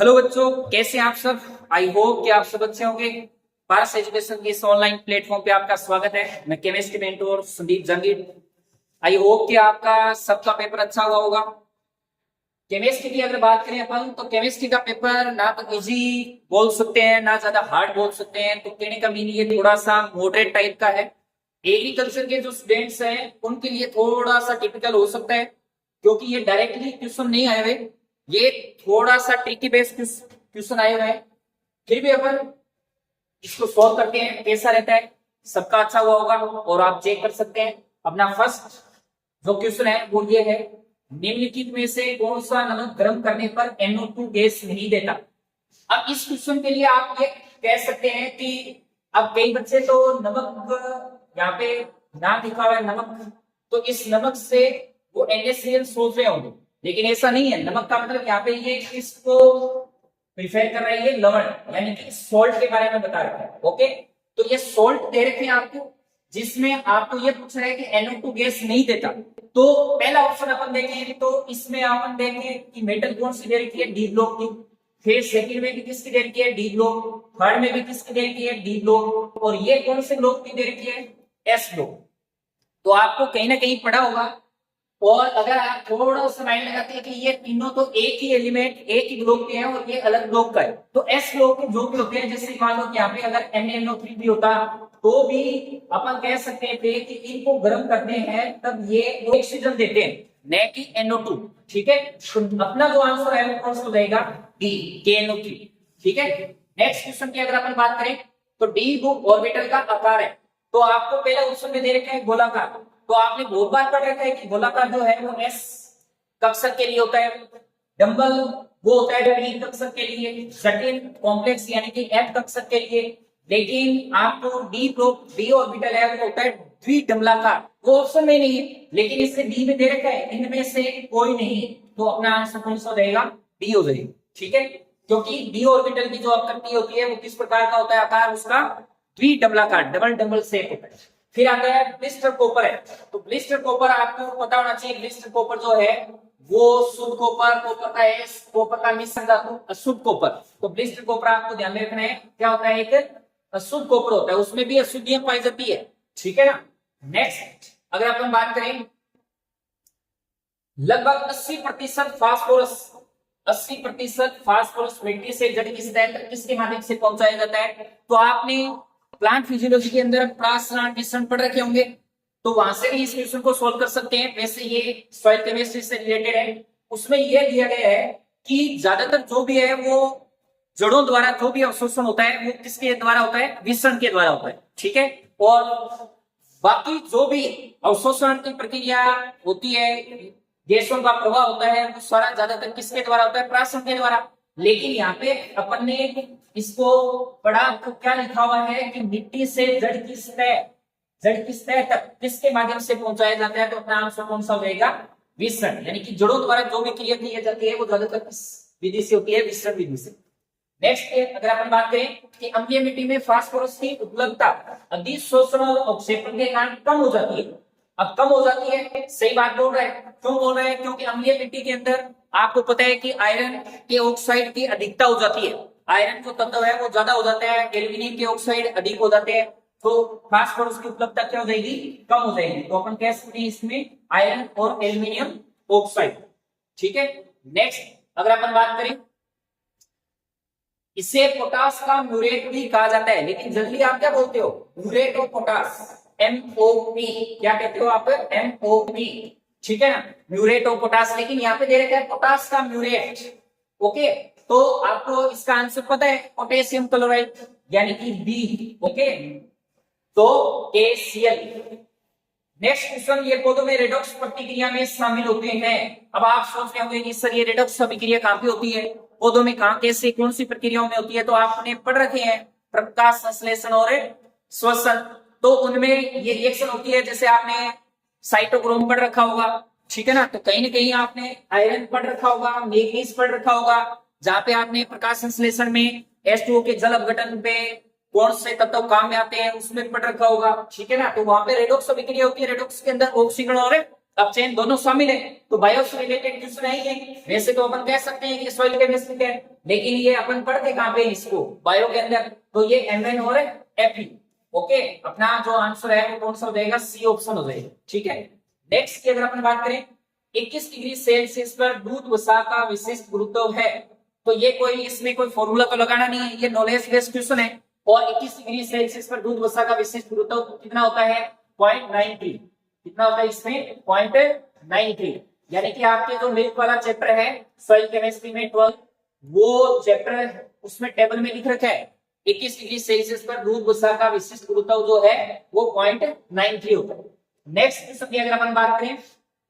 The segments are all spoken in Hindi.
हेलो बच्चों, कैसे हैं आप सब। आई होप कि आप सब अच्छे होंगे। पारस एजुकेशन के इस ऑनलाइन प्लेटफॉर्म पे आपका स्वागत है। मैं chemistry mentor Sandeep Jangir. I hope कि आपका सबका पेपर अच्छा हुआ होगा। केमिस्ट्री की अगर बात करें अपन, तो केमिस्ट्री का पेपर ना तो इजी बोल सकते हैं ना ज्यादा हार्ड बोल सकते हैं। तो कहने का मीनिंग ये थोड़ा सा मॉडरेट टाइप का है। एग्रीकल्चर के जो स्टूडेंट्स हैं उनके लिए थोड़ा सा टिपिकल हो सकता है, क्योंकि ये डायरेक्टली क्वेश्चन नहीं आए हुए, ये थोड़ा सा ट्रिकी बेस्ड क्वेश्चन आए हुए हैं। फिर भी अपन इसको सॉल्व करते हैं, कैसा रहता है। सबका अच्छा हुआ होगा और आप चेक कर सकते हैं। अपना फर्स्ट जो क्वेश्चन है वो ये है, निम्नलिखित में से कौन सा नमक गर्म करने पर NO2 गैस नहीं देता। अब इस क्वेश्चन के लिए आप ये कह सकते हैं कि अब कई बच्चे तो नमक यहाँ पे नाम लिखा हुआ है नमक, तो इस नमक से वो NaCl सोच रहे होंगे, लेकिन ऐसा नहीं है। नमक का मतलब यहाँ पे ये इसको प्रिफेर कर रहा है, ये लवण यानी कि सॉल्ट के बारे में बता रखा है। ओके, तो ये सॉल्ट दे रखे हैं आपको, जिसमें आपको ये पूछ रहा है कि NO2 गैस नहीं देता। तो पहला ऑप्शन अपन देखें तो इसमें अपन देखें कि मेटल कौन सी दे रखी है, डी ब्लॉक की। फिर सेकंड में भी किसकी दे रखी है, डी ब्लॉक। थर्ड में भी किसकी दे रखी है, डी ब्लॉक। और ये कौन से ब्लॉक की दे रखी है, एस ब्लॉक। तो आपको कहीं ना कहीं पढ़ा होगा। और अगर आप थोड़ा सा माइंड लगाते हैं कि ये तीनों तो एक ही एलिमेंट एक ही ब्लॉक के हैं और ये अलग ब्लॉक का है, तो एस ब्लॉक के जो भी होते हैं, जैसे मान लो कि यहाँ पे अगर NaNO3 भी होता तो भी अपन कह सकते थे कि इनको गर्म करते हैं तब ये ऑक्सीजन देते हैं, न कि NO2। ठीक है, तो अपना जो आंसर है वो कौन सा हो जाएगा, डी, KNO3। ठीक है, नेक्स्ट क्वेश्चन की अगर अपन बात करें तो डी ऑर्बिटल का आकार है। तो आपको पहले ऑप्शन में दे रखा है गोलाकार, तो आपने बहुत बार पढ़ रखा है कि गोलाकार जो है वो एस कक्षक के लिए होता है, डंबल वो होता है पी कक्षक के लिए, जटिल कॉम्प्लेक्स यानी कि एफ कक्षक के लिए। लेकिन आपको डी ऑर्बिटल है वो होता है द्विडंबलाकार, वो ऑप्शन में नहीं है, लेकिन इससे डी में दे रखा है, इनमें से कोई नहीं। तो अपना आंसर कौन सा रहेगा, डी हो जाएगा। ठीक है, क्योंकि डी ऑर्बिटल की जो आकृति होती है वो किस प्रकार का होता है, आकार उसका द्विडंबलाकार, डबल शेप होता है। फिर आता है ब्लिस्टर कॉपर है। तो ब्लिस्टर कॉपर आपको पता होना चाहिए, ब्लिस्टर कॉपर जो है वो शुद्ध कॉपर, कॉपर का एस, कॉपर का मिश्र धातु, अशुद्ध कॉपर। तो ब्लिस्टर कॉपर आपको ध्यान में रखना है, क्या होता है, एक अशुद्ध कॉपर होता है, उसमें भी अशुद्धियां पाई जाती है। ठीक है ना। नेक्स्ट अगर अपन बात करें, लगभग 80% फास्फोरस, 80% फास्फोरस मिट्टी से जड़ की सतह तक किसके माध्यम से पहुंचाया जाता है। तो आपने प्लांट फिजियोलॉजी के अंदर प्रासरण मिश्रण पढ़ रखे होंगे, तो वहां से भी इस क्वेश्चन को सॉल्व कर सकते हैं। वैसे ये सॉइल केमिस्ट्री से रिलेटेड है, उसमें यह दिया गया है कि ज्यादातर जो भी है वो जड़ों द्वारा जो भी अवशोषण होता है वो किसके द्वारा होता है, विसरण के द्वारा होता है। ठीक है, और बाकी जो भी अवशोषण की प्रक्रिया होती है, गैसों का प्रवाह होता है, वो सारा ज्यादातर किसके द्वारा होता है, प्राशन के द्वारा। लेकिन यहाँ पे अपन ने इसको पढ़ा तो क्या लिखा हुआ है कि मिट्टी से जड़ की सतह तक किसके माध्यम से पहुंचाया जाता है। तो अपना आंसर कौन सा हो जाएगा, विसरण, यानी कि जड़ों द्वारा जो भी क्रिया की जाती है वो ज्यादातर किस विधि से होती है, विसरण विधि से। नेक्स्ट अगर अपन बात करें कि अम्लीय मिट्टी में फास्फोरस की उपलब्धता अधिशोषण और अवक्षेपण के कारण कम हो जाती है। अब कम हो जाती है, सही बात बोल रहे हैं। क्यों बोल रहे हैं, क्योंकि अम्लीय मिट्टी के अंदर आपको पता है कि आयरन के ऑक्साइड की अधिकता हो जाती है, आयरन जो तत्व है वो ज्यादा हो जाता है, एल्यूमिनियम के ऑक्साइड अधिक हो जाते हैं, तो फास्फोरस की उपलब्धता क्या हो जाएगी, कम हो जाएगी। तो अपन कह सकते हैं इसमें आयरन और एल्यूमिनियम ऑक्साइड। ठीक है, नेक्स्ट अगर अपन बात करें, इसे पोटास का म्यूरेट भी कहा जाता है, लेकिन जनरली आप क्या बोलते हो, म्यूरेट ऑफ पोटास, MOP, क्या कहते हो आप, MOP। ठीक है ना, म्यूरेट ऑफ पोटास, लेकिन यहाँ पे दे रखा है पोटास का म्यूरेट। ओके, तो आपको इसका आंसर पता है, पोटेशियम क्लोराइड यानी कि बी। ओके, तो KCl। नेक्स्ट क्वेश्चन, ये पौधों में रेडॉक्स प्रतिक्रिया में शामिल होते हैं। अब आप सोच रहे होंगे कि सर ये रेडॉक्स अभिक्रिया कहां पे होती है, पौधों में कहां, कैसे, कौन सी प्रक्रियाओं में होती है। तो आपने पढ़ रखे हैं प्रकाश संश्लेषण और श्वसन, तो उनमें ये रिएक्शन होती है। जैसे आपने साइटोक्रोम पढ़ रखा होगा, ठीक है ना, तो कहीं ना कहीं आपने आयरन पढ़ रखा होगा, मैग्नीज पढ़ रखा होगा, जहां पे आपने प्रकाश संश्लेषण में H2O के जल अपघटन पे कौन से तत्व काम में आते हैं उसमें पढ़ रखा होगा। ठीक है ना, तो वहां पे रेडॉक्स अभिक्रिया होती है, रेडॉक्स के अंदर ऑक्सीकरण और अब चेन दोनों शामिल है तो बायो से रिलेटेड क्वेश्चन है ये। वैसे तो अपन कह सकते हैं कि सॉइल केमिस्ट्री के, लेकिन ये अपन पढ़ते कहां पे इसको, बायो के अंदर, तो ये Mn और Fe। ओके, अपना जो आंसर है वो कौन सा हो जाएगा, सी ऑप्शन हो जाएगा। ठीक है, नेक्स्ट की अगर अपन बात करें, 21 डिग्री सेल्सियस पर दूध वसा का विशिष्ट गुरुत्व है, तो ये कोई इसमें कोई फॉर्मूला तो लगाना नहीं है, ये नॉलेज बेस्ड क्वेश्चन है। और 21 डिग्री सेल्सियस पर दूध वसा का विशिष्ट गुरुत्व कितना होता है, 0.93। कितना होता है इसमें, 0.93। यानी कि आपके जो मिल्क वाला चैप्टर है सॉइल केमिस्ट्री में 12, वो चैप्टर उसमें टेबल में लिख रखा है 21 डिग्री सेल्सियस पर दूध वसा का विशिष्ट गुरुत्व जो है वो 0.93 होता है। नेक्स्ट क्वेश्चन की अगर अपन बात करें,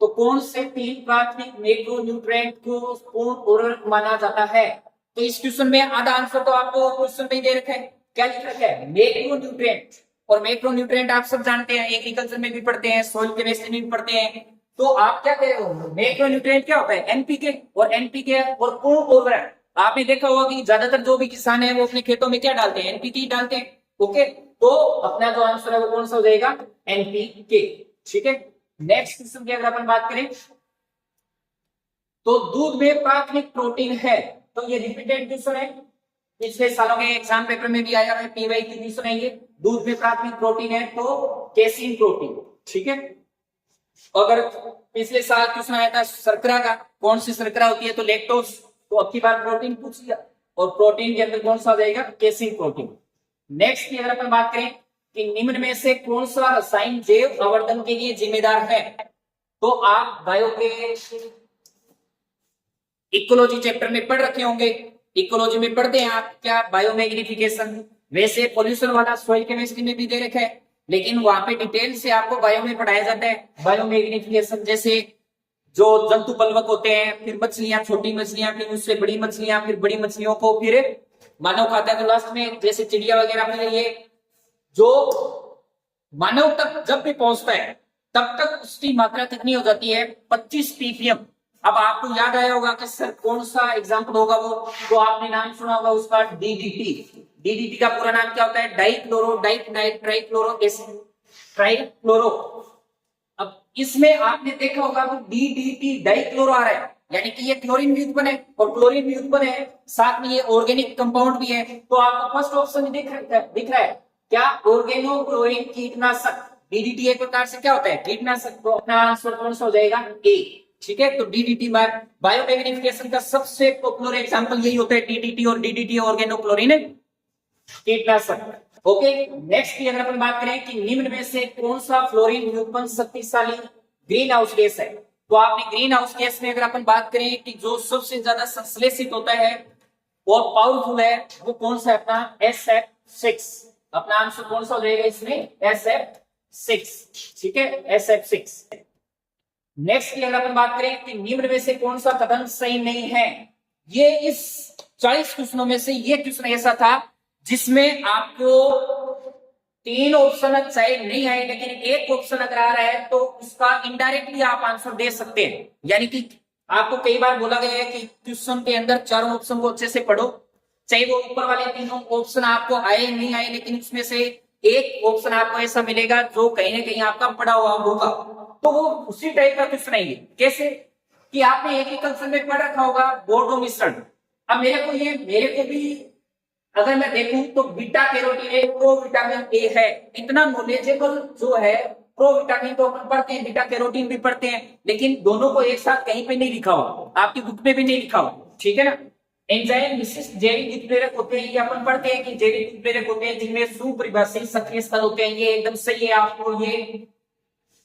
तो कौन से 3 प्राथमिक मैक्रोन्यूट्रिएंट को पूर्ण उर्वरक माना जाता है, तो इस क्वेश्चन में आधा आंसर तो आपको क्वेश्चन में दे रखा है। क्या लिख रखा है, मैक्रोन्यूट्रिएंट। और मैक्रोन्यूट्रिएंट आप सब जानते हैं, एग्रीकल्चर में भी पढ़ते हैं, सॉइल केमिस्ट्री में भी पढ़ते हैं। तो आप क्या कह रहे हो, मैक्रोन्यूट्रिएंट क्या होता है, एनपीके। और एनपीके और पूर्ण उर्वरक, आपने देखा होगा कि ज्यादातर जो भी किसान है वो अपने खेतों में क्या डालते हैं, एनपीके डालते हैं। ओके, तो अपना जो आंसर है वो कौन सा हो जाएगा, एनपीके। ठीक है, नेक्स्ट क्वेश्चन की अगर अपन बात करें, तो दूध में प्राथमिक प्रोटीन है, तो ये रिपीटेड क्वेश्चन है, पिछले सालों के एग्जाम पेपर में भी आया है, पीवाई की क्वेश्चन है ये। दूध में प्राथमिक प्रोटीन है तो केसिन प्रोटीन। ठीक है, अगर पिछले साल क्वेश्चन आया था शर्करा का, कौन सी शर्करा होती है, तो लैक्टोज, तो अब की बार प्रोटीन पूछ लिया, और प्रोटीन के अंदर कौन सा जाएगा, केसिन प्रोटीन। नेक्स्ट की अगर अपन बात करें कि निम्न में से कौन सा रसायन जैव आवर्धन के लिए जिम्मेदार है, तो आप बायो के इकोलॉजी चैप्टर में पढ़ रखे होंगे, इकोलॉजी में पढ़ते हैं आप क्या, बायोमैग्निफिकेशन। वैसे पॉल्यूशन वाला सॉइल केमिस्ट्री में भी दे रखा है, लेकिन वहां पे डिटेल से आपको बायो में पढ़ाया जाता है बायोमैग्निफिकेशन। जैसे जो जंतु पलवक होते हैं, फिर मछलियां, छोटी मछलियां, फिर उससे बड़ी मछलियां, फिर बड़ी मछलियों को फिर मानव खाता है, तो लास्ट में जैसे चिड़िया वगैरह में ये जो मानव तक जब भी पहुंचता है तब तक उसकी मात्रा कितनी हो जाती है, 25 ppm। अब आपको याद आया होगा कि सर कौन सा एग्जाम्पल होगा वो, तो आपने नाम सुना होगा उसका डीडीटी। डीडीटी का पूरा नाम क्या होता है, डाइक्लोरो ट्राइक्लोरो एसिड, ट्राइक्लोरो। अब इसमें आपने देखा होगा कि डीडीटी डाइक्लोरो आ रहा है, यानी कि ये क्लोरीन भी उत्पन्न है, और क्लोरीन भी उत्पन्न है, साथ में ये ऑर्गेनिक कंपाउंड भी है। तो आपको फर्स्ट ऑप्शन दिख रहा है क्या, ऑर्गेनो क्लोरीन कीटनाशक। डीडीटी एक प्रकार से क्या होता है, कीटनाशक। तो अपना आंसर कौन सा हो जाएगा, ए। ठीक है, तो डीडीटी बायोमैग्निफिकेशन का सबसे पॉपुलर एग्जांपल यही होता है, डीडीटी, और डीडीटी ऑर्गेनो क्लोरीन कीटनाशक। ओके, नेक्स्ट की अगर अपन बात करें कि निम्न में से कौन सा फ्लोरीन व्युत्पन्न शक्तिशाली ग्रीन हाउस गैस है, तो आपने ग्रीन हाउस गैस में अगर अपन बात करें कि जो सबसे ज्यादा संश्लेषित होता है और पावरफुल है, वो कौन सा है, अपना SF6। अपना आंसर कौन सा हो जाएगा इसमें, SF6। ठीक है, SF6। नेक्स्ट की अगर अपन बात करें कि निम्न में से कौन सा कथन सही नहीं है, ये इस 40 क्वेश्चनों में से ये क्वेश्चन ऐसा था जिसमें आपको 3 ऑप्शन चाहे नहीं आए, लेकिन एक ऑप्शन अगर आ रहा है तो उसका इनडायरेक्टली आप आंसर दे सकते हैं। यानी कि आपको कई बार बोला गया है कि क्वेश्चन के अंदर चारों ऑप्शन को अच्छे से पढ़ो, चाहे वो ऊपर वाले तीनों ऑप्शन आपको आए नहीं आए, लेकिन उसमें से एक ऑप्शन आपको ऐसा मिलेगा जो कहीं ना कहीं आपका पढ़ा हुआ होगा, तो वो उसी टाइप का क्वेश्चन आएंगे। कैसे कि आपने एग्रीकल्चर में पढ़ रखा होगा बोर्डो मिश्रण। अब मेरे को भी अगर मैं देखूं तो beta carotene A, provitamin A है, इतना नॉलेजेबल जो है। प्रोविटामिन तो अपन पढ़ते हैं, बीटा कैरोटीन भी पढ़ते हैं, लेकिन दोनों को एक साथ कहीं पे नहीं लिखा हुआ, आपकी बुक में भी नहीं लिखा हुआ। ठीक है ना, एंजाइम विशिष्ट जैविक उत्प्रेरक होते हैं, ये अपन पढ़ते हैं कि जैविक उत्प्रेरक होते हैं जिनमें सुपरिभाषित सक्रिय स्थल होते हैं, ये एकदम सही है, आपको ये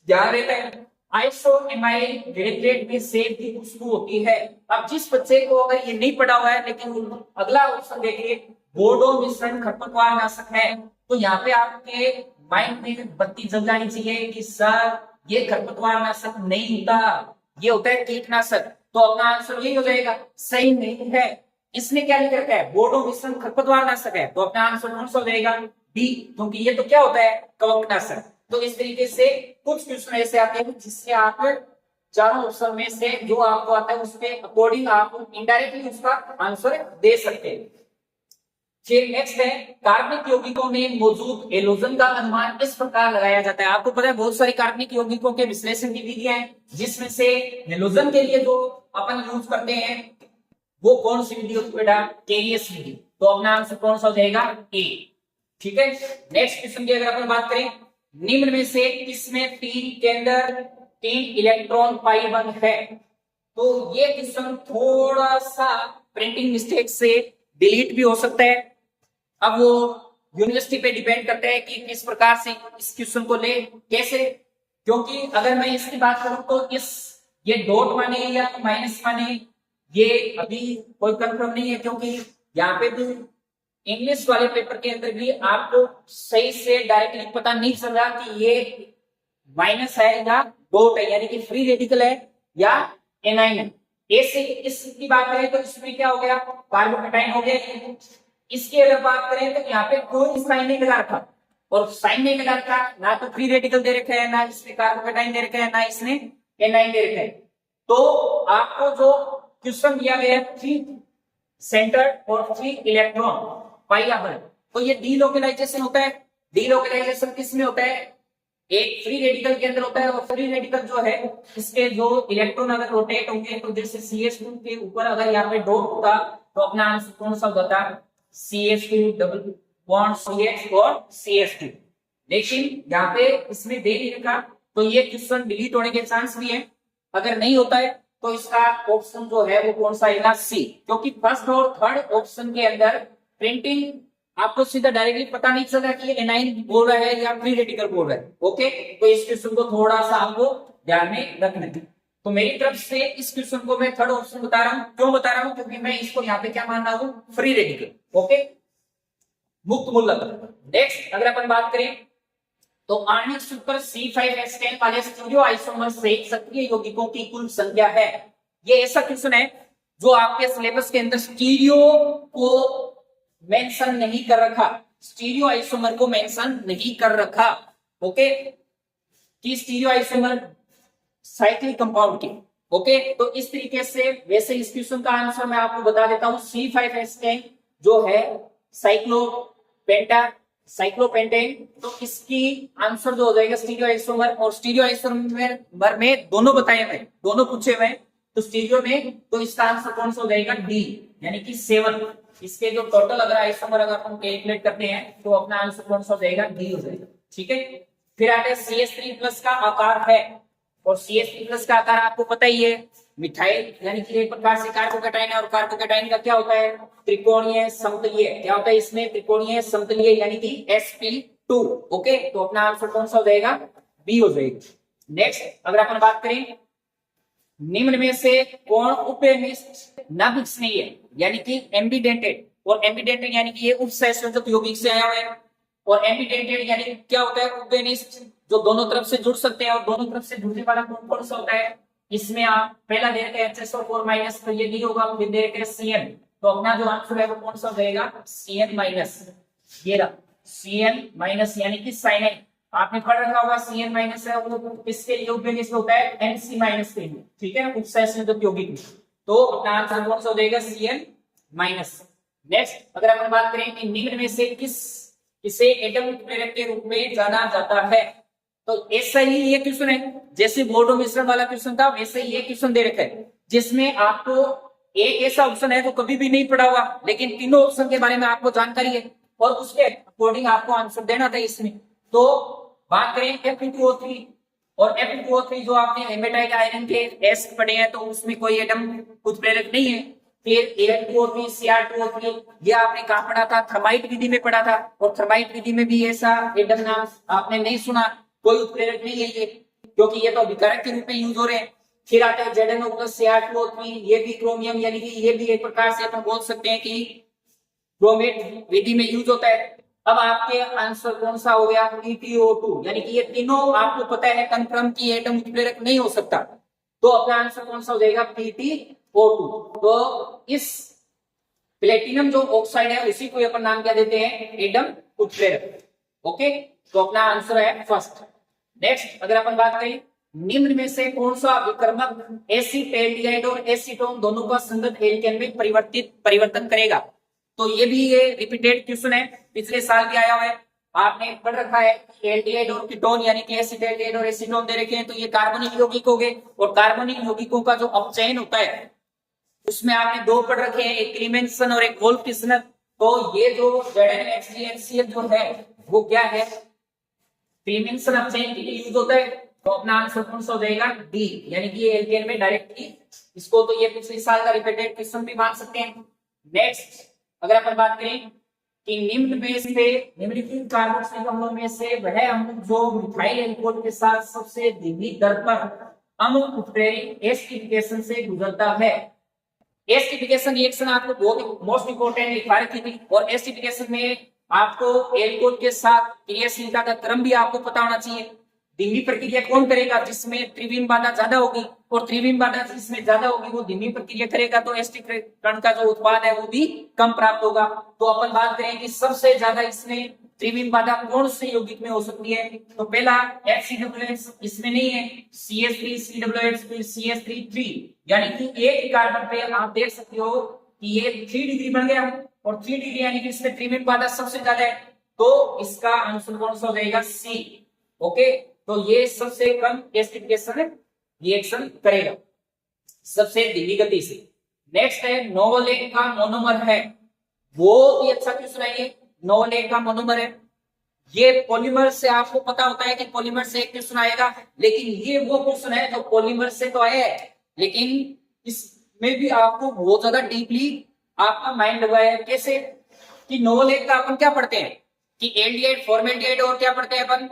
ध्यान रहता है। आइसोएमाइल ग्लिसरेट में सेब की खुशबू होती है। अब जिस बच्चे को अगर ये नहीं पढ़ा हुआ है, लेकिन अगला ऑप्शन देखिए, बोर्डो मिश्रण खरपतवार नाशक है, तो यहाँ पे आपके माइंड में बत्ती जल जानी चाहिए कि सर ये खरपतवार नाशक नहीं होता, ये होता है कीटनाशक। तो अपना आंसर यही हो जाएगा, सही नहीं है। इसने क्या लिख रखा है, बोर्डो मिश्रण खरपतवार नाशक है, तो अपना आंसर कौन सा हो जाएगा, डी, क्योंकि ये तो क्या होता है, कवकनाशक। तो इस तरीके से कुछ क्वेश्चन ऐसे आते हैं जिससे आप चारों ऑप्शन में से जो आपको आता है उसके अकॉर्डिंग आप इनडायरेक्टली उसका आंसर दे सकते हैं। फिर नेक्स्ट है कार्बनिक यौगिकों में मौजूद हेलोजन का अनुमान इस प्रकार लगाया जाता है। आपको पता है बहुत सारी कार्बनिक यौगिकों के विश्लेषण की विधियां हैं, जिसमें से हेलोजन के लिए जो अपन यूज करते हैं वो कौन सी विधि होती है बेटा? केरियस विधि। तो अपना आंसर कौन सा हो जाएगा? ए। ठीक है, नेक्स्ट क्वेश्चन की अगर अपन बात करें, निम्न में से किसमें तीन केंद्र 3 इलेक्ट्रॉन पाई बंद है? तो ये क्वेश्चन थोड़ा सा प्रिंटिंग मिस्टेक से डिलीट भी हो सकता है। अब वो यूनिवर्सिटी पे डिपेंड करता है कि किस प्रकार से इस क्वेश्चन को ले, कैसे। क्योंकि अगर मैं इसकी बात करूं तो ये डॉट माने या माइनस माने ये अभी कोई कंफर्म नहीं है, क्योंकि यहाँ पे भी इंग्लिश वाले पेपर के अंदर भी आपको सही से डायरेक्टली पता नहीं चल रहा कि ये माइनस है या डॉट है, यानी कि फ्री रेडिकल है या एनाइन है। ऐसे इसकी बात करें तो इसमें क्या हो गया? कार्बोकेटाइन हो गया। इसकी अगर बात करें तो यहाँ पे कोई साइन नहीं लगा रखा, और साइन नहीं लगा रखा, ना तो फ्री रेडिकल दे रखा है, ना इसने कार्बोकेटाइन दे रखा है, ना इसने एनाइन दे रखा है। तो आपको जो क्वेश्चन दिया गया है 3 सेंटर और 3 इलेक्ट्रॉन पाई बंद, तो ये डीलोकलाइजेशन होता है। डीलोकलाइजेशन किसमें होता है? एक फ्री रेडिकल के अंदर होता है, और फ्री रेडिकल जो है इसके जो इलेक्ट्रॉन अगर रोटेट होंगे तो जैसे CH2 के ऊपर अगर यहाँ पे डॉट होता तो अपना आंसर कौन सा होता? CH2 डबल बॉन्ड CH और CH2। लेकिन यहाँ पे इसमें दे नहीं रखा, तो ये क्वेश्चन डिलीट होने के चांस भी है। अगर नहीं होता है तो इसका ऑप्शन जो है वो कौन सा आएगा? सी। क्योंकि फर्स्ट और थर्ड ऑप्शन के अंदर प्रिंटिंग आपको सीधा डायरेक्टली पता नहीं चल रहा कि ये एनाइन बोल रहा है या फ्री रेडिकल बोल रहा है। ओके, तो इस क्वेश्चन को थोड़ा सा आपको ध्यान में रखना है। तो मेरी तरफ से इस क्वेश्चन को मैं थर्ड ऑप्शन बता रहा हूं। क्यों बता रहा हूं? क्योंकि मैं इसको यहाँ पे क्या मान रहा हूं? Free radical. ओके, मुक्त मूलक। नेक्स्ट अगर अपन बात करें तो आणविक सूत्र C5H10 वाले स्टीरियो आइसोमर से सक्रिय यौगिकों की कुल संख्या है। ये ऐसा क्वेश्चन है जो आपके सिलेबस के अंदर स्टीरियो को मेंशन नहीं कर रखा, स्टीरियो आइसोमर को मेंशन नहीं कर रखा। ओके, कि स्टीरियो आइसोमर साइक्लिक कंपाउंड के। ओके, तो इस तरीके से वैसे इस क्वेश्चन का आंसर मैं आपको बता देता हूं। C5H10 जो है साइक्लोपेंटेन, तो इसकी आंसर जो हो जाएगा स्टीरियो आइसोमर। और स्टीरियो आइसोमर में दोनों बताए हुए, दोनों पूछे हुए, तो स्टीरियो में तो इसका आंसर कौन सा हो जाएगा? डी, यानी कि 7। इसके जो टोटल अगर आइसोमर अगर हम कैलकुलेट करते हैं तो अपना आंसर कौन सा हो जाएगा? डी हो जाएगा। ठीक है, फिर आते हैं CH3+ का आकार है, और CH3+ का आकार आपको पता ही है, मिथाइल यानी कि एक प्रकार से कार्बोकेटाइन है, और कार्बोकेटाइन का क्या होता है? त्रिकोणीय समतलीय। क्या होता है इसमें? त्रिकोणीय समतलीय, यानी कि sp2। ओके, तो अपना आंसर कौन सा हो जाएगा? बी हो जाएगा। नेक्स्ट अगर अपन बात करें, निम्न में से कौन उपनिष्ठ नाभिक नहीं है, यानी कि एम्बिडेंटेड। और एम्बिडेंटेड यानी कि ये उपसंयोजक यौगिक से आया हुआ है, और एम्बिडेंटेड यानी क्या होता है? उपनिष्ठ जो दोनों तरफ से जुड़ सकते हैं, और दोनों तरफ से जुड़ने वाला कौन सा होता है? इसमें आप पहला दे रखे हैं HSO4- तो ये नहीं होगा, फिर दे रखे हैं Cn, तो अपना जो आंसर है वो कौन सा हो जाएगा? Cn-। ये रहा Cn- यानी कि साइनाइड। आपने पढ़ रखा होगा Cn- है वो किसके लिए उपनिष्ठ होता है? Nc- के लिए। ठीक है, उपसंयोजक यौगिक। तो अपना आंसर कौन सा हो जाएगा? Cn-। नेक्स्ट अगर हम बात करें कि निम्न में से किसे एटम उत्प्रेरक के रूप में जाना जाता है, तो ऐसा ही ये क्वेश्चन है, जैसे बोर्डो मिश्रण वाला क्वेश्चन था वैसे ये क्वेश्चन दे रखा है, जिसमें आपको एक ऐसा ऑप्शन है जो कभी भी नहीं पढ़ा हुआ, लेकिन तीनों ऑप्शन के बारे में आपको जानकारी है, और उसके अकॉर्डिंग आपको आंसर देना था इसमें। तो बात करें Fe2O3, और Fe2O3 जो आपने हेमेटाइट आयरन के टेस्ट पढ़े हैं तो उसमें कोई एटम उत्प्रेरक नहीं है। फिर Al2O3, Cr2O3 ये आपने कहा पढ़ा था? थर्माइट विधि में पढ़ा था, और थर्माइट विधि में भी ऐसा एटम नाम आपने नहीं सुना, कोई उत्प्रेरक नहीं है ये, क्योंकि ये तो विकारक के रूप में यूज हो रहे हैं। फिर आता है ZnO+ Cr2O3, ये भी क्रोमियम, यानी कि ये भी एक प्रकार से अपन बोल सकते हैं कि क्रोमेट विधि में यूज होता है। अब आपके आंसर कौन सा हो गया? PtO2, यानी कि ये तीनों आपको पता है कंफर्म की एटम उत्प्रेरक नहीं हो सकता, तो अपना आंसर कौन सा हो जाएगा? PtO2। तो इस प्लेटिनम जो ऑक्साइड है उसी को अपन नाम क्या देते हैं? एटम उत्प्रेरक। ओके, तो अपना आंसर है फर्स्ट। नेक्स्ट अगर अपन बात करें, निम्न में से कौन सा विकर्मक एसिटेल्डिहाइड और एसीटोन दोनों का संगत एल्केन में परिवर्तन करेगा? तो ये रिपीटेड क्वेश्चन है, पिछले साल भी आया हुआ है। आपने पढ़ रखा है एल्डिहाइड और कीटोन यानी कि एसिटाल्डिहाइड और एसीटोन दे रखे हैं, तो ये कार्बनिक यौगिक हो गए। और कार्बनिक यौगिकों का जो अपचयन होता है उसमें आपने दो पढ़ रखे हैं, एक क्रीमेंसन और एक वोल्फ किस्नर। तो ये जो ZnHCl जो है वो क्या है, क्रीमेंसन अपचयन के लिए यूज होता है। तो अपना आंसर कौन सा हो जाएगा, डी, यानी कि ये एल्केन में डायरेक्टली इसको, तो ये पिछले साल का रिपीटेड क्वेश्चन भी मान सकते हैं। नेक्स्ट अगर अपन बात करें कि निम्नलिखित कार्बोक्सिलिक अम्लों में से वह अम्ल जो मिथाइल एल्कोहल के साथ सबसे धीमी दर पर अम्ल उत्प्रेरक एसिडिफिकेशन से गुजरता है। एसिडिफिकेशन रिएक्शन आपको बहुत मोस्ट इंपोर्टेंट लिखा रखी थी, और एसिडिफिकेशन में आपको एल्कोहल के साथ क्रियाशीलता का क्रम भी आपको पता होना चाहिए। धीमी प्रक्रिया कौन करेगा, जिसमें त्रिविम बाधा ज्यादा होगी, और त्रिविम बाधा जिसमें ज्यादा होगी वो धीमी प्रक्रिया करेगा, तो एसिडिफिकेशन का जो उत्पाद है वो भी कम प्राप्त होगा। तो अपन बात करें कि सबसे ज्यादा इसमें त्रिविम बाधा कौन से यौगिक में हो सकती है, तो पहला HCOOH इसमें नहीं है, CH3 COOH फिर CH3 यानी कि एक कार्बन पे आप देख सकते हो कि ये 3 डिग्री बन गया, और 3 डिग्री यानी कि इसमें त्रिविम बाधा सबसे ज्यादा है, तो इसका आंसर कौन सा हो जाएगा, C। ओके, तो ये सबसे कम एसिडिफिकेशन रिएक्शन करेगा सबसे धीमी गति से। नेक्स्ट है नोवोलेक का मोनोमर है, वो भी अच्छा क्वेश्चन है ये। नोवोलेक का मोनोमर है, ये पॉलीमर से आपको पता होता है कि पॉलीमर से एक क्वेश्चन आएगा, लेकिन ये वो क्वेश्चन है जो पॉलीमर से तो आया है, लेकिन इसमें भी आपको बहुत ज्यादा डीपली आपका माइंड लगा है। कैसे कि नोवोलेक का अपन क्या पढ़ते हैं कि एल्डिहाइड फॉर्मेल्डिहाइड और क्या पढ़ते हैं अपन,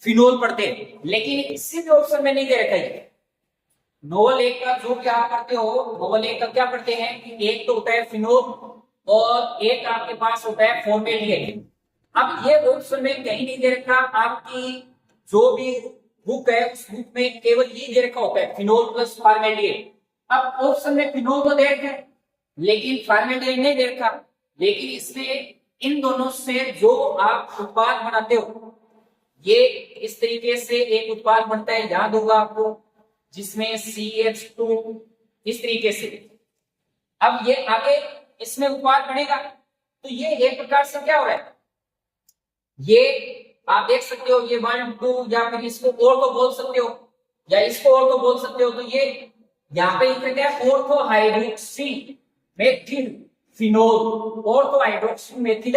फिनोल पढ़ते हैं, लेकिन इसी भी ऑप्शन में नहीं दे रखा है। नोवोलेक का जो क्या करते हो, नोवोलेक का क्या पढ़ते हैं कि एक तो होता है फिनोल और एक आपके पास होता है फॉर्मेल्डिहाइड। अब ये ऑप्शन में कहीं नहीं दे रखा, आपकी जो भी बुक है उस बुक में केवल ये दे रखा होता है फिनोल प्लस फॉर्मेल्डिहाइड। अब ऑप्शन में फिनोल तो दे रखा है लेकिन फॉर्मेल्डिहाइड नहीं दे रखा, लेकिन इसमें इन दोनों से जो आप उत्पाद बनाते हो ये इस तरीके से एक उत्पाद बनता है, याद होगा आपको, जिसमें CH2 इस तरीके से। अब ये आगे इसमें उत्पाद बनेगा, तो ये एक प्रकार से क्या हो रहा है, ये आप देख सकते हो ये 1 2 या फिर इसको और तो बोल सकते हो या इसको और तो बोल सकते हो, तो ये यहाँ पे लिखा गया ortho hydroxy methyl phenol, ortho hydroxy methyl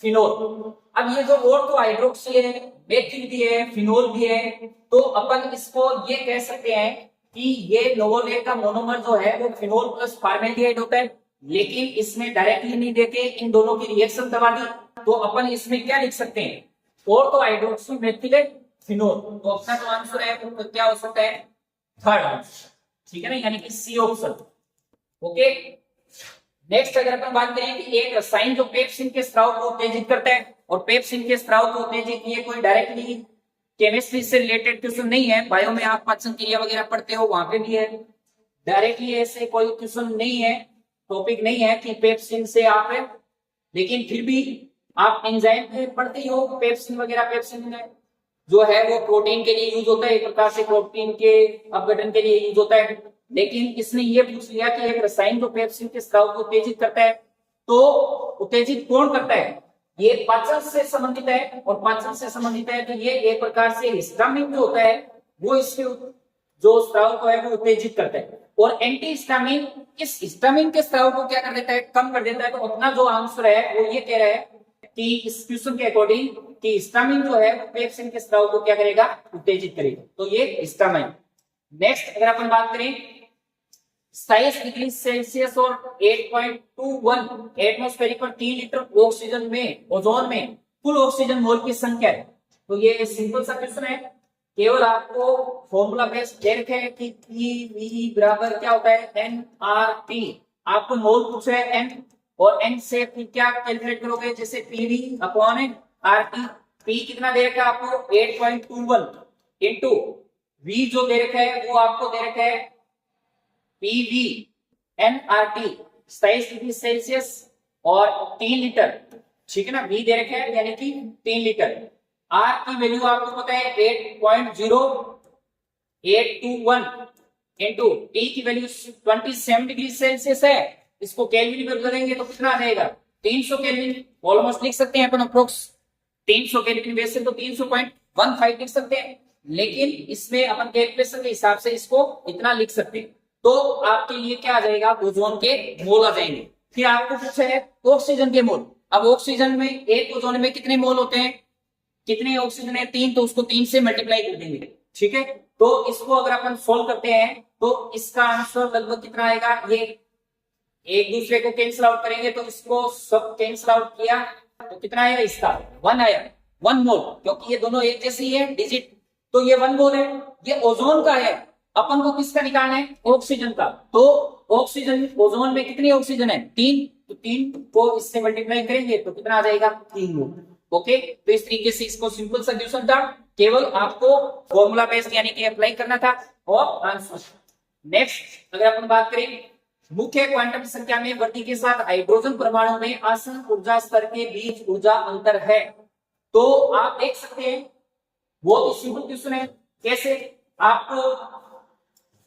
phenol. अब ये जो ऑर्थो हाइड्रोक्सी है, मेथिल भी है, फिनोल भी है, तो अपन इसको ये कह सकते हैं कि ये नोवोलेक का मोनोमर जो है वो फिनोल प्लस फॉर्मेल्डिहाइड होता है, लेकिन इसमें डायरेक्टली नहीं देके इन दोनों की रिएक्शन दबा दी, तो अपन इसमें क्या लिख सकते हैं, ऑर्थो हाइड्रोक्सी मेथिल फिनोल। तो अपना जो आंसर है वो क्या हो सकता है, थर्ड आंसर, ठीक है ना, यानी कि सी ऑप्शन। ओके, नेक्स्ट अगर अपन बात करें कि एक रसायन जो पेप्सिन के स्राव को उत्तेजित करता है, और पेप्सिन के स्राव को उत्तेजित, ये कोई डायरेक्टली केमिस्ट्री से रिलेटेड क्वेश्चन नहीं है, बायो में आप पाचन क्रिया वगैरह पढ़ते हो वहां पे भी है, डायरेक्टली ऐसे कोई क्वेश्चन नहीं है, टॉपिक नहीं है कि पेप्सिन से आप है, लेकिन फिर भी आप एंजाइम पे पढ़ते ही हो पेप्सिन वगैरह। पेप्सिन जो है वो प्रोटीन के लिए यूज होता है, एक प्रकार से प्रोटीन के अपघटन के लिए यूज होता है, लेकिन इसने ये पूछ लिया कि एक रसायन जो पेप्सिन के स्राव को उत्तेजित करता है, तो उत्तेजित कौन करता है, ये पाचन से संबंधित है, और पाचन से संबंधित है तो ये एक प्रकार से हिस्टामिन जो होता है वो इसके जो स्राव को है वो उत्तेजित करता है, और एंटी हिस्टामिन इस हिस्टामिन के स्राव को क्या कर देता है, कम कर देता है। तो अपना जो आंसर है वो ये कह रहा है कि इस क्वेश्चन के अकॉर्डिंग कि हिस्टामिन जो है पेप्सिन के स्राव को क्या करेगा, उत्तेजित करेगा, तो ये हिस्टामिन। नेक्स्ट अगर अपन बात करें 27 डिग्री सेल्सियस और 8.21 एटमॉस्फेरिक पर 3 लीटर ऑक्सीजन में, ओजोन में कुल ऑक्सीजन मोल की संख्या है। तो ये सिंपल सा क्वेश्चन है, केवल आपको फॉर्मूला बेस्ड दे रखे हैं कि PV बराबर क्या होता है, nRT। आपको मोल पूछा है n, और n से फिर क्या कैलकुलेट करोगे, जैसे PV अपॉन RT। P कितना दे रखा है आपको 8.21 इंटू V जो दे रखा है वो आपको दे रखा है PV nRT 27 डिग्री सेल्सियस और 3 लीटर, ठीक है ना, V दे रखा है यानी कि 3 लीटर। R की वैल्यू आपको पता है 8.0821 इंटू T की वैल्यू 27 डिग्री सेल्सियस है, इसको केल्विन में बदलेंगे तो कितना आ जाएगा 300 केल्विन ऑलमोस्ट लिख सकते हैं अपन अप्रोक्स 300 केल्विन, वैसे तो 300.15 लिख सकते हैं, लेकिन इसमें अपन कैलकुलेशन के हिसाब से इसको इतना लिख सकते हैं। तो आपके लिए क्या आ जाएगा, ओजोन के मोल आ जाएंगे। फिर आपको पूछा है ऑक्सीजन के मोल। अब ऑक्सीजन में, एक ओजोन में कितने मोल होते हैं, कितने ऑक्सीजन है 3, तो उसको 3 से मल्टीप्लाई कर देंगे, ठीक है। तो इसको अगर अपन सोल्व करते हैं तो इसका आंसर लगभग कितना आएगा, ये एक दूसरे को कैंसिल आउट करेंगे तो इसको सब कैंसिल आउट किया तो कितना आया, इसका 1 आया, 1 मोल, क्योंकि ये दोनों एक जैसे ही है डिजिट, तो ये 1 मोल है। ये ओजोन का है, अपन को किसका निकालना है, ऑक्सीजन का। तो ऑक्सीजन, ओजोन में कितनी ऑक्सीजन है, 3, तो 3 को इससे मल्टीप्लाई करेंगे तो कितना आ जाएगा, 3 मोल। ओके, तो इस तरीके से इसको सिंपल सॉल्यूशन था, केवल आपको फॉर्मूला बेस्ड यानी कि अप्लाई करना था और आंसर। नेक्स्ट अगर अपन बात करें, मुख्य क्वांटम संख्या में वृद्धि के साथ हाइड्रोजन परमाणु में आसन ऊर्जा स्तर के बीच ऊर्जा अंतर है। तो आप देख सकते हैं बहुत ही सिंपल क्वेश्चन है। कैसे, आपको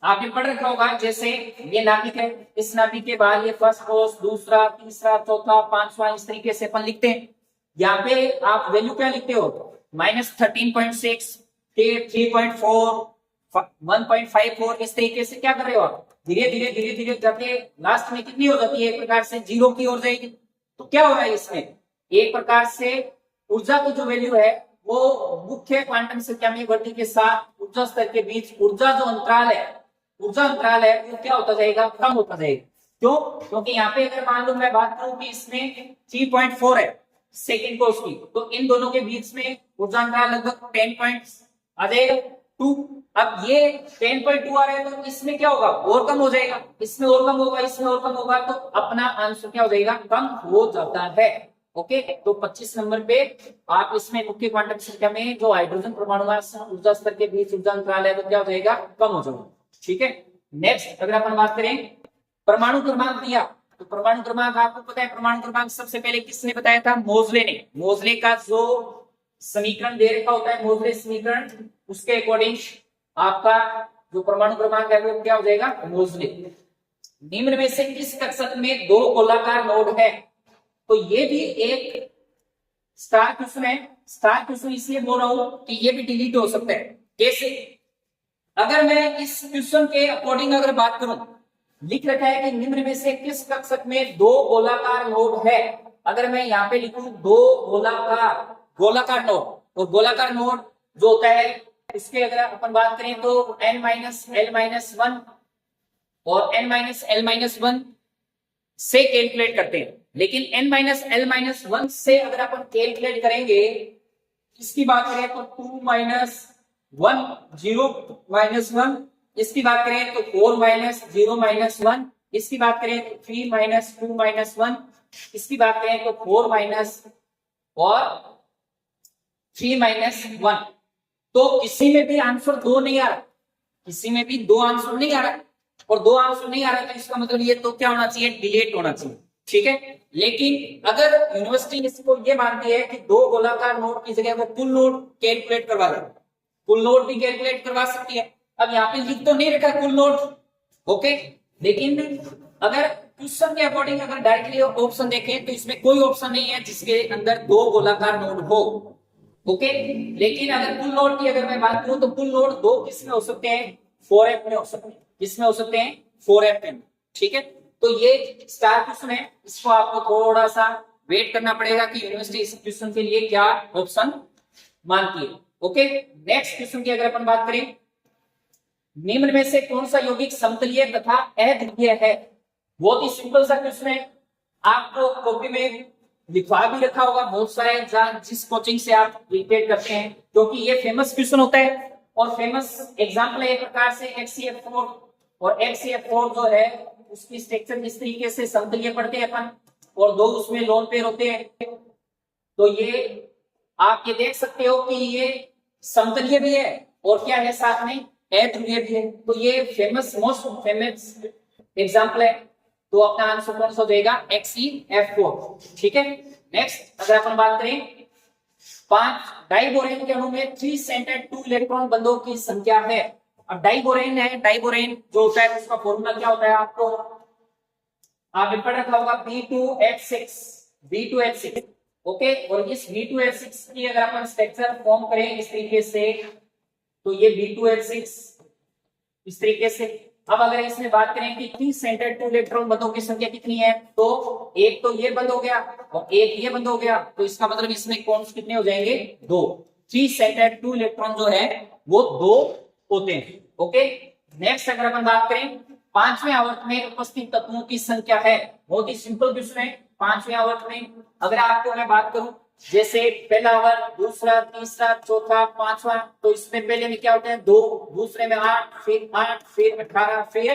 आपने पढ़ रखा होगा, जैसे ये नाभिक है, इस नाभिक के बाद ये फर्स्ट कोष, दूसरा, तीसरा, चौथा, पांचवा, इस तरीके से अपन लिखते हैं। यहाँ पे आप वैल्यू क्या लिखते हो, -13.6 के 3.4 1.54, इस तरीके से क्या कर रहे हो आप, धीरे धीरे धीरे धीरे जाके लास्ट में कितनी हो जाती है, एक प्रकार से 0 की ओर जाएगी। तो क्या हो रहा है इसमें, एक प्रकार से ऊर्जा की जो वैल्यू है वो मुख्य क्वांटम संख्या में वृद्धि के साथ ऊर्जा स्तर के बीच ऊर्जा जो अंतराल है, ऊर्जा अंतराल है वो क्या होता जाएगा, कम होता जाएगा। क्यों, क्योंकि यहाँ पे अगर मान लो मैं बात करूं कि इसमें 3.4 है सेकेंड कोर्स की, तो इन दोनों के बीच में ऊर्जा अंतराल लगभग 10 पॉइंट आ जाएगा 2। अब ये 10.2 आ रहा है तो इसमें क्या होगा, और कम हो जाएगा, इसमें और कम होगा, इसमें और कम होगा, तो अपना आंसर क्या हो जाएगा, कम हो जाता है। ओके, तो 25 नंबर पे आप इसमें मुख्य क्वांटम संख्या में जो हाइड्रोजन परमाणु ऊर्जा स्तर के बीच ऊर्जा अंतराल है तो क्या हो जाएगा, कम हो जाएगा। ठीक है, नेक्स्ट अगर अपन बात करें परमाणु क्रमांक दिया, तो परमाणु क्रमांक आपको पता है, परमाणु क्रमांक सबसे पहले किसने बताया था, मोजले ने। मोजले का जो समीकरण दे रखा होता है, मोजले समीकरण, उसके अकॉर्डिंग आपका जो परमाणु क्रमांक है वो क्या हो जाएगा, मोजले। निम्न में से किस कक्षक में 2 गोलाकार नोड है, तो ये भी एक स्टार क्वेश्चन है। स्टार क्वेश्चन इसलिए बोल रहा हूं कि ये भी डिलीट हो सकता है। कैसे, अगर मैं इस क्वेश्चन के अकॉर्डिंग अगर बात करूं, लिख रखा है कि निम्न में से किस कक्षक में 2 गोलाकार नोड है, अगर मैं यहाँ पे लिखूं 2 गोलाकार नोड, और गोलाकार नोड जो होता है इसके अगर अपन बात करें तो n-l-1 और n-l-1 से कैलकुलेट करते हैं, लेकिन n-l-1 से अगर अपन कैलकुलेट करेंगे, इसकी बात करें तो 2 - 1 0 - 1, इसकी बात करें तो 4 - 0 - 1, इसकी बात करें तो 3 - 2 - 1, इसकी बात करें तो 4 और 3 - 1। तो किसी में भी आंसर 2 नहीं आ रहा, किसी में भी 2 आंसर नहीं आ रहा, और 2 आंसर नहीं आ रहा तो इसका मतलब ये तो क्या होना चाहिए, डिलीट होना चाहिए। ठीक है, लेकिन अगर यूनिवर्सिटी इसको ये मानती है कि 2 गोलाकार नोड की जगह वो कुल नोड कैलकुलेट करवा दे, कुल नोड भी कैलकुलेट करवा सकती है। अब यहाँ पे लिख तो नहीं रखा कुल नोड, ओके, लेकिन अगर क्वेश्चन के अकॉर्डिंग अगर डायरेक्टली ऑप्शन देखें तो इसमें कोई ऑप्शन नहीं है जिसके अंदर 2 गोलाकार नोड हो। ओके, लेकिन अगर कुल नोड की अगर मैं बात करूं तो कुल नोड 2 किसमें हो सकते हैं, 4f में हो सकते हैं, किसमें हो सकते हैं, 4f में। ठीक है, तो ये स्टार क्वेश्चन है, इसको आपको थोड़ा सा वेट करना पड़ेगा कि यूनिवर्सिटी इस क्वेश्चन के लिए क्या ऑप्शन मानती है। ओके, नेक्स्ट क्वेश्चन की अगर अपन बात करें, निम्न में से कौन सा यौगिक समतलीय तथा अध्रुवीय है। बहुत ही सिंपल सा क्वेश्चन है, आपको कॉपी में लिखवा भी रखा होगा बहुत सारे, जिस कोचिंग से आप रिपीट करते हैं, क्योंकि ये फेमस क्वेश्चन होता है और फेमस एग्जाम्पल है एक प्रकार से HCF4, और HCF4 जो है उसकी स्ट्रक्चर इस तरीके से समतलीय पढ़ते हैं अपन, और 2 उसमें लोन पेयर होते हैं। तो ये आप ये देख सकते हो कि ये समतलीय भी है और क्या है, साथ में अध्रुवीय भी है। तो ये फेमस, मोस्ट फेमस एग्जाम्पल है, तो अपना आंसर कौन सा हो जाएगा, HCF4। ठीक है, नेक्स्ट अगर अपन बात करें 5 डाइबोरेन के अणु में 3 सेंटेड 2 इलेक्ट्रॉन बंधों की संख्या है। अब डाइबोरेन है, डाइबोरेन जो होता है उसका फॉर्मूला क्या होता है, आपको आपने पढ़ रखा होगा, B2H6 B2H6, ओके। और इस B2H6 की अगर अपन स्ट्रक्चर फॉर्म करें इस तरीके से, तो ये B2H6 इस तरीके से। अब अगर इसमें बात करें कि 3 सेंटर्ड 2 इलेक्ट्रॉन बंधों की संख्या कितनी है, तो एक तो ये बंद हो गया और एक ये बंद हो गया, तो इसका मतलब इसमें कौन कितने हो जाएंगे, 2। 3 सेंटर्ड 2 इलेक्ट्रॉन जो है वो 2 होते हैं, ओके। नेक्स्ट अगर अपन बात करें 5वें आवर्त में उपस्थित तत्वों की संख्या है, बहुत ही सिंपल क्वेश्चन है। 5वें आवर्त में अगर आपको मैं बात करूं, जैसे पहला आवर्त, दूसरा, तीसरा, चौथा, पांचवा, तो इसमें पहले में क्या होते हैं 2, दूसरे में 8, फिर 8, फिर 18, फिर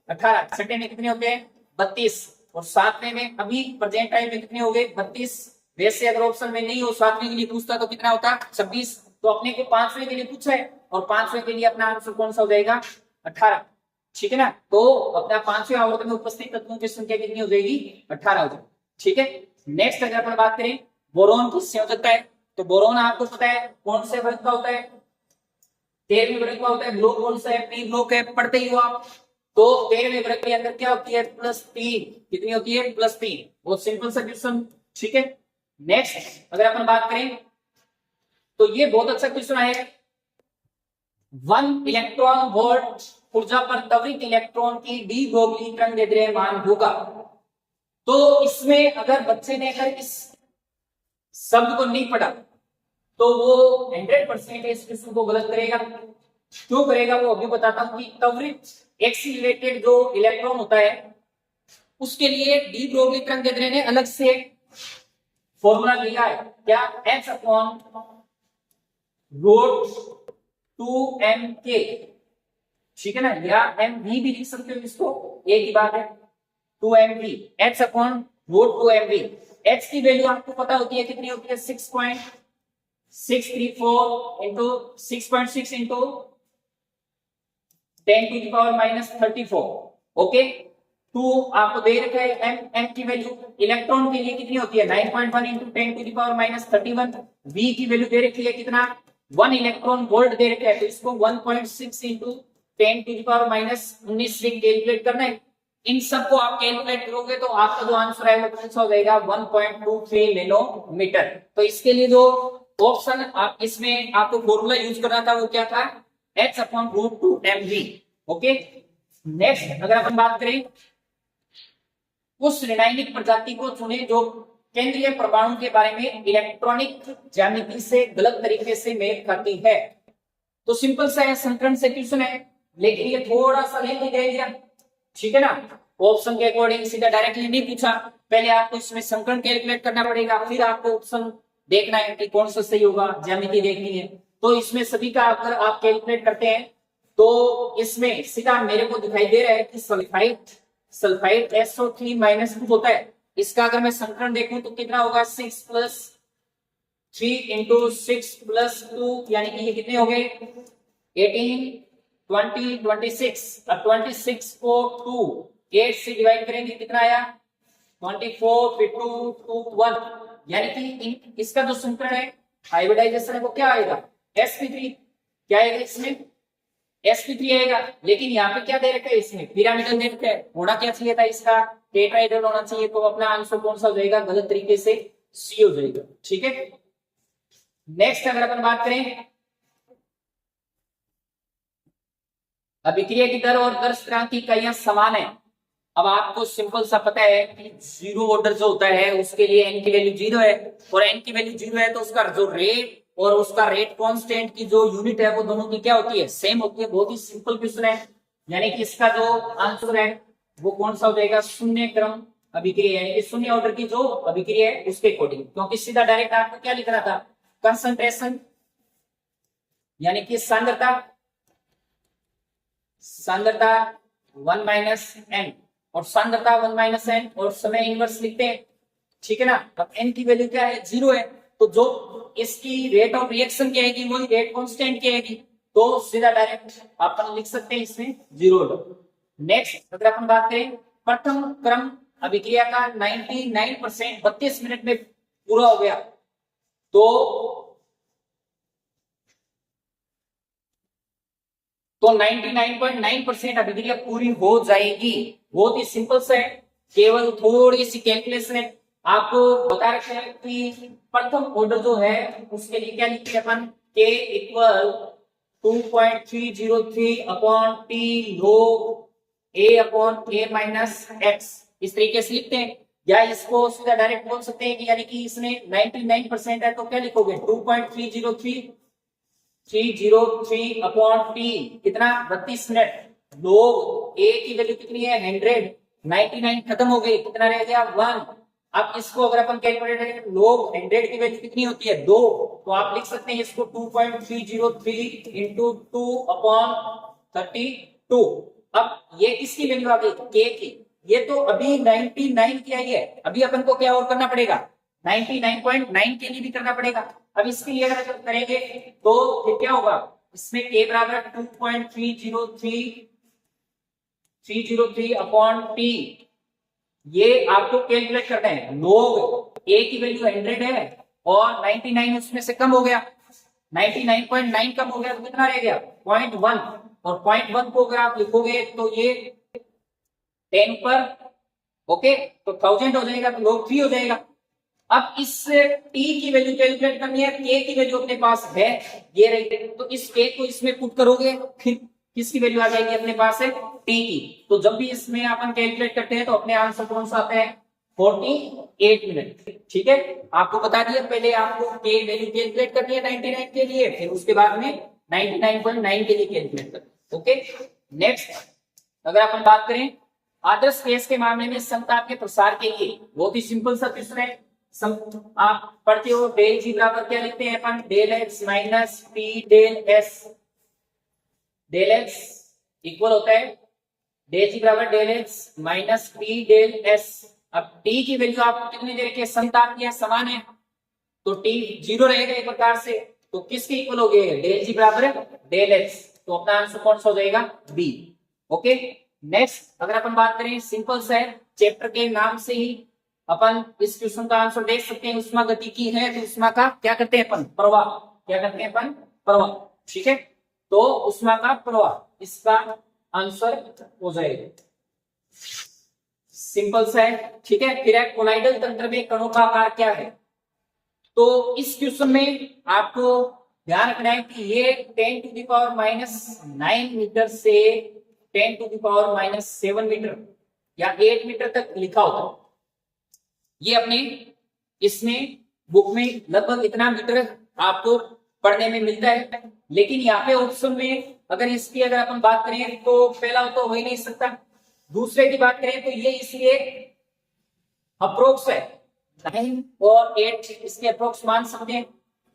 18, छठे में कितने होते हैं 32, और सातवें में अभी प्रेजेंट टाइम में कितने हो गए 32। वैसे अगर ऑप्शन में नहीं हो सातवें के लिए पूछता तो कितना होता 26, तो अपने को 5वें के लिए पूछा है और 5वें के लिए अपना आंसर कौन सा हो जाएगा 18, ठीक है ना। तो अपना 5वें आवर्त में उपस्थित तत्वों की संख्या कितनी हो जाएगी 18 हो जाएगी, ठीक है। नेक्स्ट अगर अपन बात करें बोरोन की संयोजकता है, तो बोरोन आपको पता है कौन से वर्ग का होता है, 13वें वर्ग का होता है। ब्लॉक कौन सा है, पी ब्लॉक है, पढ़ते ही हो आप। तो 13वें वर्ग के अंदर क्या होती है +3, कितनी होती है +3, बहुत सिंपल सा क्वेश्चन, ठीक है। नेक्स्ट अगर अपन बात करें तो ये बहुत अच्छा क्वेश्चन है, 1 इलेक्ट्रॉन वोल्ट ऊर्जा पर त्वरित इलेक्ट्रॉन की डी ब्रोगली तरंग मान होगा। तो इसमें अगर बच्चे ने अगर इस शब्द को नहीं पढ़ा तो वो 100% इस क्वेश्चन को गलत करेगा। क्यों करेगा वो अभी बताता हूं कि त्वरित एक्सीलरेटेड जो इलेक्ट्रॉन होता है उसके लिए डी ब्रोगली तरंग ने अलग से फॉर्मूला लिया है, क्या, h/√2mk, ठीक है ना, या mv भी लिख सकते हो इसको, एक ही बात है, 2mv, h/√2mv। h की वैल्यू आपको पता होती है कितनी होती है 6.634 इंटू 6.6 इंटू 10⁻⁻34, ओके। 2 आपको दे रखा है, m की वैल्यू इलेक्ट्रॉन के लिए कितनी होती है 9.1 इंटू 10⁻31। v की वैल्यू दे रखी है कितना 1 इलेक्ट्रॉन वोल्ट दे रखा है, तो इसको 1.6 इंटू 10⁻19 से कैलकुलेट करना है। इन सबको आप कैलकुलेट करोगे तो आपका जो आंसर है वो कौन सा हो जाएगा 1.23 नैनोमीटर। तो इसके लिए जो ऑप्शन आप इसमें आपको फॉर्मूला यूज करना था वो क्या था h/√2mv, ओके। नेक्स्ट अगर अपन बात करें उस ऋणायनिक प्रजाति को चुने जो केंद्रीय परमाणु के बारे में इलेक्ट्रॉनिक ज्यामिति से गलत तरीके से मेल खाती है। तो सिंपल सा है, संकरण से क्वेश्चन है, लेकिन ये थोड़ा सा लेंथी दे दिया, ठीक है ना। ऑप्शन के अकॉर्डिंग सीधा डायरेक्टली नहीं पूछा, पहले आपको इसमें संकरण कैलकुलेट करना पड़ेगा, फिर आपको ऑप्शन देखना है कि कौन सा सही होगा, ज्यामिति देखनी है। तो इसमें सभी का अगर आप कैलकुलेट करते हैं तो इसमें सीधा मेरे को दिखाई दे रहा है कि सल्फाइड SO3- होता है। इसका अगर मैं संकरण देखूं तो कितना होगा 6 + 3 इंटू 6 + 2, यानी कि ये कितने हो गए 18, 20, 26। अब 26 को 2 8 से डिवाइड करेंगे कितना आया 24, फिर 2, 2, 1, यानी कि इसका जो संकरण है हाइब्रिडाइजेशन है वो क्या आएगा sp3, क्या आएगा इसमें sp3 आएगा। लेकिन यहाँ पे क्या दे रखा है इसमें पिरामिडल दे रखा है, होना क्या चाहिए था इसका टेट्राहेड्रल होना चाहिए, तो अपना आंसर कौन सा हो जाएगा गलत तरीके से सी हो जाएगा, ठीक है। नेक्स्ट अगर अपन बात करें अभिक्रिया की दर और दर स्थिरांक की इकाइयां समान है। अब आपको सिंपल सा पता है कि जीरो ऑर्डर जो होता है उसके लिए n की वैल्यू 0 है, और n की वैल्यू 0 है तो उसका जो रेट और उसका रेट कांस्टेंट की जो यूनिट है वो दोनों की क्या होती है सेम होती है। बहुत ही सिंपल क्वेश्चन है, यानी कि इसका जो आंसर है वो कौन सा हो जाएगा शून्य क्रम अभिक्रिया, यानी कि शून्य ऑर्डर की जो अभिक्रिया है उसके अकॉर्डिंग, क्योंकि सीधा डायरेक्ट आपको क्या लिखना था कंसंट्रेशन यानी कि सांद्रता 1 - n और सांद्रता 1 - n और समय इनवर्स लिखते हैं, ठीक है ना। अब n की वैल्यू क्या है 0 है, तो जो इसकी रेट ऑफ रिएक्शन क्या आएगी वही रेट कांस्टेंट क्या आएगी, तो सीधा डायरेक्ट अपन लिख सकते हैं इसमें 0। नेक्स्ट अगर अपन बात करें प्रथम क्रम अभिक्रिया का 99% 32 मिनट में पूरा हो गया, तो 99.9% अभिक्रिया पूरी हो जाएगी। बहुत ही सिंपल सा है, केवल थोड़ी सी कैलकुलेशन है। आपको बता रखे हैं कि प्रथम ऑर्डर जो है उसके लिए क्या लिखते हैं अपन, k equal 2.303 upon T log a upon a minus x, इस तरीके से लिखते हैं। या इसको सीधा डायरेक्ट बोल सकते हैं कि यानी कि इसमें 99% है तो क्या लिखोगे 2.303 अपॉन टी कितना 32 मिनट, log a की वैल्यू कितनी है 100, 99 खत्म हो गई, कितना रह गया 1। अब इसको अगर अपन कैलकुलेट करें log 100 की वैल्यू कितनी होती है 2, तो आप लिख सकते हैं इसको 2.303 इंटू 2 अपॉन 32। अब ये किसकी वैल्यू आ गई k की, ये तो अभी 99 की आई है, अभी अपन को क्या और करना पड़ेगा 99.9 के लिए भी करना पड़ेगा। अब इसके लिए अगर करेंगे तो फिर क्या होगा, इसमें k बराबर 2.303 अपॉन टी, ये आपको कैलकुलेट करना है। log a की वैल्यू 100 है और 99 उसमें से कम हो गया, 99.9 कम हो गया तो कितना रह गया 0.1, और 0.1 को अगर आप लिखोगे तो ये 10 पर ओके तो 1000 हो जाएगा, तो log 3 हो जाएगा। अब इस t की वैल्यू कैलकुलेट करनी है, k की वैल्यू अपने पास है ये रही, तो इस k को इसमें पुट करोगे फिर किसकी वैल्यू आ जाएगी अपने पास है t की। तो जब भी इसमें अपन कैलकुलेट करते हैं तो अपने आंसर कौन सा आता है 48 मिनट। ठीक है, आपको बता दिया पहले आपको k वैल्यू कैलकुलेट करनी है 99 के लिए, फिर उसके बाद में 99.9 के लिए कैलकुलेट करना। ओके, नेक्स्ट अगर अपन बात करें आदर्श केस के मामले में समताप के प्रसार के लिए बहुत ही सिंपल सा क्वेश्चन है। आप पढ़ते हो डेल जी बराबर क्या लिखते हैं अपन, del x minus p del s, del x equal होता है डेल जी बराबर del x minus p del s. अब टी की वैल्यू आपको कितनी दे रखी है, समताप की है, समान है, तो टी 0 रहेगा एक प्रकार से, तो किसके इक्वल हो गए डेल जी बराबर डेल एक्स, तो अपना आंसर कौन सा हो जाएगा बी। ओके, नेक्स्ट अगर अपन बात करें सिंपल सा है, चैप्टर के नाम से ही अपन इस क्वेश्चन का आंसर देख सकते हैं। उष्मा गति की है तो उष्मा का क्या करते हैं अपन प्रवाह, क्या करते हैं अपन प्रवाह। ठीक है, तो उष्मा का प्रवाह इसका आंसर हो जाएगा, सिंपल सा है। ठीक है, फिर कोलाइडल तंत्र में कणों का आकार क्या है, तो इस क्वेश्चन में आपको ध्यान रखना है कि ये 10⁻⁹ मीटर से 10⁻⁷ मीटर या 8 मीटर तक लिखा होता है। ये अपने इसमें बुक में लगभग इतना मीटर आपको पढ़ने में मिलता है, लेकिन यहाँ पे ऑप्शन में अगर इसकी अगर अपन बात करें तो पहला तो हो ही नहीं सकता, दूसरे की बात करें तो ये इसलिए अप्रोक्स है 9 और 8 इसके अप्रोक्स मान सकते हैं।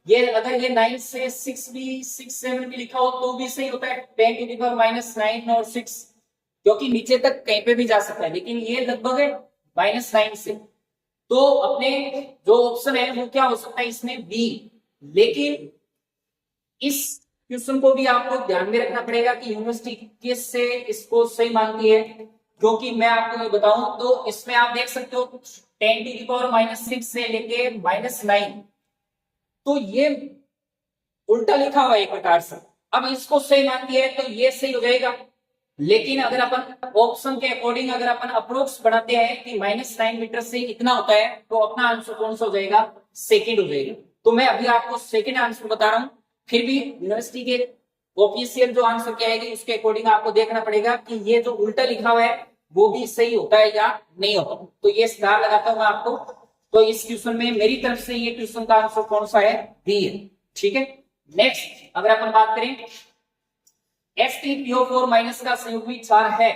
ये अगर ये 9 से 6 भी 6 7 भी लिखा हो तो भी सही होता है, 10⁻⁹ और 6, क्योंकि नीचे तक कहीं पे भी जा सकता है, लेकिन ये लगभग है -9 से, तो अपने जो ऑप्शन है वो क्या हो सकता है इसमें बी। लेकिन इस क्वेश्चन को भी आपको ध्यान में रखना पड़ेगा कि यूनिवर्सिटी किस से इसको सही मानती है, क्योंकि मैं आपको ये बताऊं तो इसमें आप देख सकते हो 10⁻⁻6 से लेके -9, तो ये उल्टा लिखा हुआ है एक प्रकार से। अब इसको सही मानती है तो ये सही हो जाएगा, लेकिन अगर अपन ऑप्शन के अकॉर्डिंग अगर अपन अप्रोक्स बनाते हैं कि -9 मीटर से इतना होता है, तो अपना आंसर कौन सा हो जाएगा सेकंड हो जाएगा। तो मैं अभी आपको सेकंड आंसर बता रहा हूं, फिर भी यूनिवर्सिटी के ऑफिशियल जो आंसर क्या आएगी उसके अकॉर्डिंग आपको देखना पड़ेगा कि ये जो उल्टा लिखा हुआ है वो भी सही होता है या नहीं होता। तो ये स्टार लगाता हूं मैं आपको, तो इस क्वेश्चन में मेरी तरफ से ये क्वेश्चन का आंसर कौन सा है बी है। ठीक है, नेक्स्ट अगर अपन बात करें H3PO4 माइनस का संयुग्मी क्षार है।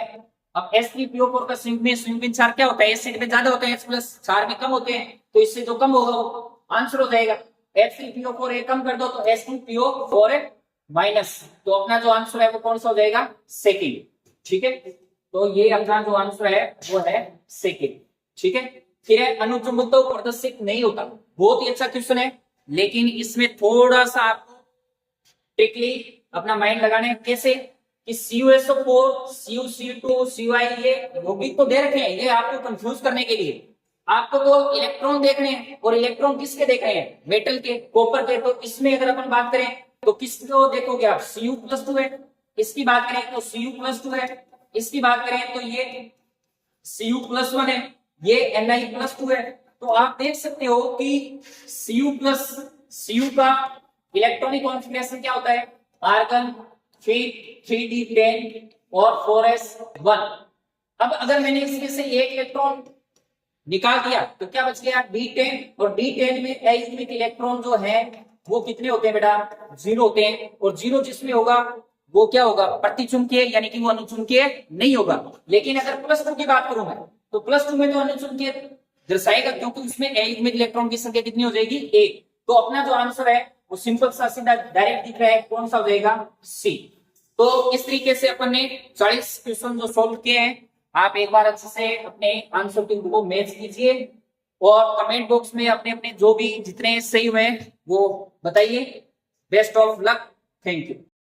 अब H3PO4 का संयुग्मी क्षार क्या होता है, एसिड में ज्यादा होता है, H+ क्षार में कम होते हैं, तो इससे जो कम होगा वो आंसर हो जाएगा। H3PO4 एक कम कर दो तो H2PO4 माइनस, तो अपना जो आंसर है वो कौन सा हो जाएगा सेकंड। ठीक है, तो ये अपना जो आंसर है वो है सेकंड। ठीक है, फिर है अनुचुंबकत्व प्रदर्शित नहीं होता, बहुत ही अच्छा क्वेश्चन है, लेकिन इसमें थोड़ा सा आपको ट्रिकली अपना माइंड लगाने कैसे कि CuSO4 CuC2 Cl ये यौगिक तो दे रखे हैं, ये आपको कंफ्यूज करने के लिए। आपको तो इलेक्ट्रॉन देखने हैं, और इलेक्ट्रॉन किसके देख रहे हैं मेटल के, कॉपर के, तो इसमें अगर अपन बात करें तो किसको देखोगे आप Cu+2 है, इसकी बात करें तो Cu+2 है, इसकी बात करें तो ये Cu+1 है, ये Ni+2 है, तो आप देख सकते हो कि Cu का इलेक्ट्रॉनिक कॉन्फ़िगरेशन क्या होता है, आर्गन 3d10 और 4s1। अब अगर मैंने इसमें से एक इलेक्ट्रॉन निकाल दिया तो क्या बच गया, D10, और D10 में अयुग्मिक इलेक्ट्रॉन जो है वो कितने होते हैं बेटा, 0 होते हैं, और 0 जिसमें होगा वो क्या होगा, प्रतिचुंबकीय, यानी कि वो अनुचुंबकीय नहीं होगा। लेकिन अगर +2 की बात करूं मैं, तो +2 में तो अनुचुंबकीय दर्शाएगा, क्योंकि उसमें अयुग्मिक इलेक्ट्रॉन की संख्या कितनी हो जाएगी, 1। तो अपना जो आंसर है वो सिंपल सा सीधा डायरेक्ट दिख रहा है, कौन सा हो जाएगा, सी। तो इस तरीके से अपन ने 40 क्वेश्चन जो सोल्व किए हैं, आप एक बार अच्छे से अपने आंसर को मैच कीजिए और कमेंट बॉक्स में अपने अपने जो भी जितने सही हुए वो बताइए। Best of luck, thank you.